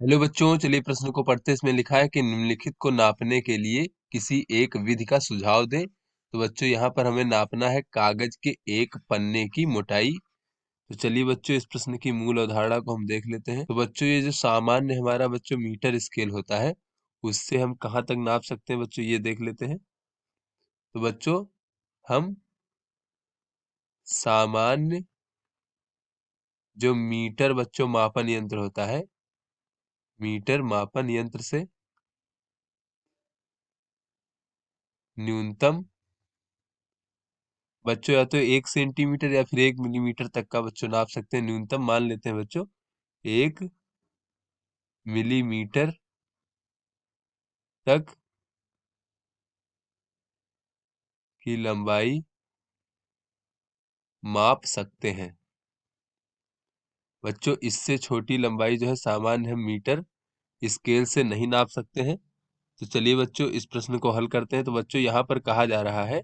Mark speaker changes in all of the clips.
Speaker 1: Hello बच्चों, चलिए प्रश्न को पढ़ते हैं। इसमें लिखा है कि निम्नलिखित को नापने के लिए किसी एक विधि का सुझाव दें। तो बच्चों यहाँ पर हमें नापना है कागज के एक पन्ने की मोटाई। तो चलिए बच्चों इस प्रश्न की मूल अवधारणा को हम देख लेते हैं। तो बच्चों ये जो सामान्य हमारा बच्चों मीटर स्केल होता है, उससे हम कहाँ तक नाप सकते हैं बच्चों, ये देख लेते हैं। तो बच्चों हम सामान्य जो मीटर बच्चों मापन यंत्र होता है, मीटर मापन यंत्र से न्यूनतम बच्चों या तो 1 सेंटीमीटर या फिर 1 मिलीमीटर तक का बच्चों नाप सकते हैं। न्यूनतम मान लेते हैं बच्चों 1 मिलीमीटर तक की लंबाई माप सकते हैं। बच्चों इससे छोटी लंबाई जो है सामान्य हम मीटर स्केल से नहीं नाप सकते हैं। तो चलिए बच्चों इस प्रश्न को हल करते हैं। तो बच्चों यहाँ पर कहा जा रहा है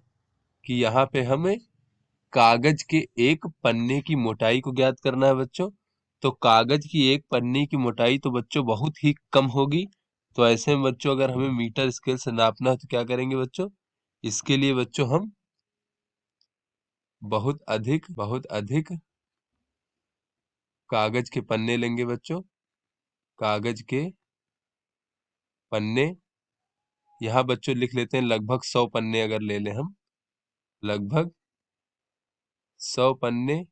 Speaker 1: कि यहाँ पे हमें कागज के एक पन्ने की मोटाई को ज्ञात करना है बच्चों। तो कागज की एक पन्ने की मोटाई तो बच्चों बहुत ही कम होगी। तो ऐसे में बच्चों अगर हमें मीटर स्केल से नापना है तो क्या करेंगे बच्चों, इसके लिए बच्चों हम बहुत अधिक कागज के पन्ने लेंगे बच्चों। कागज के पन्ने यहाँ बच्चों लिख लेते हैं, लगभग 100 पन्ने अगर ले लें हम, लगभग 100 पन्ने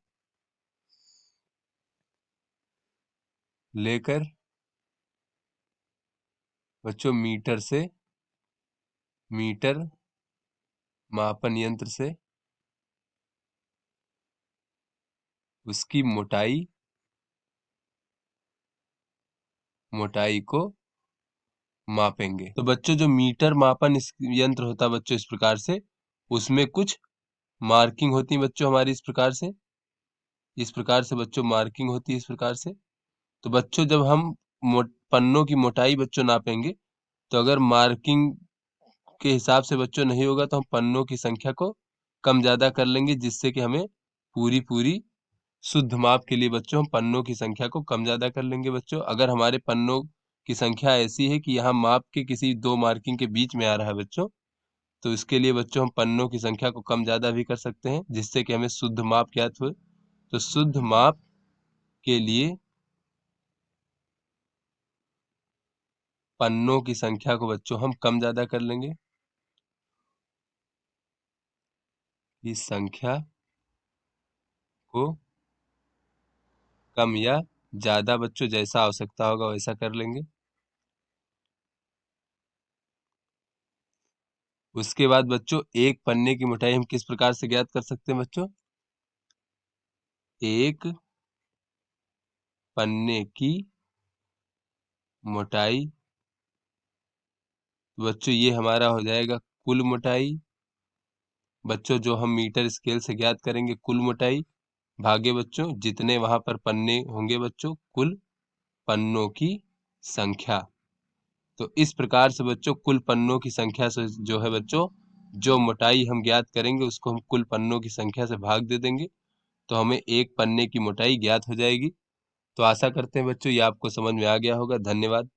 Speaker 1: लेकर बच्चों मीटर मापन यंत्र से उसकी मोटाई को मापेंगे। तो बच्चों जो मीटर मापन यंत्र होता है बच्चों इस प्रकार से, उसमें कुछ मार्किंग होती है बच्चों हमारी इस प्रकार से बच्चों मार्किंग होती है इस प्रकार से। तो बच्चों जब हम पन्नों की मोटाई बच्चों नापेंगे, तो अगर मार्किंग के हिसाब से बच्चों नहीं होगा तो हम पन्नों की संख्या को कम ज्यादा कर लेंगे, जिससे कि हमें पूरी पूरी शुद्ध माप के लिए बच्चों हम पन्नों की संख्या को कम ज्यादा कर लेंगे बच्चों। अगर हमारे पन्नों की संख्या ऐसी है कि यहाँ माप के किसी दो मार्किंग के बीच में आ रहा है बच्चों, तो इसके लिए बच्चों हम पन्नों की संख्या को कम ज्यादा भी कर सकते हैं, जिससे कि हमें शुद्ध माप ज्ञात हो। तो शुद्ध माप के लिए पन्नों की संख्या को बच्चों हम कम ज्यादा कर लेंगे। इस संख्या को कम या ज्यादा बच्चों जैसा आवश्यकता होगा वैसा कर लेंगे। उसके बाद बच्चों एक पन्ने की मोटाई हम किस प्रकार से ज्ञात कर सकते हैं बच्चों, एक पन्ने की मोटाई बच्चों ये हमारा हो जाएगा कुल मोटाई। बच्चों जो हम मीटर स्केल से ज्ञात करेंगे कुल मोटाई भागे बच्चों जितने वहां पर पन्ने होंगे बच्चों कुल पन्नों की संख्या। तो इस प्रकार से बच्चों कुल पन्नों की संख्या से जो है बच्चों, जो मोटाई हम ज्ञात करेंगे उसको हम कुल पन्नों की संख्या से भाग दे देंगे, तो हमें एक पन्ने की मोटाई ज्ञात हो जाएगी। तो आशा करते हैं बच्चों ये आपको समझ में आ गया होगा। धन्यवाद।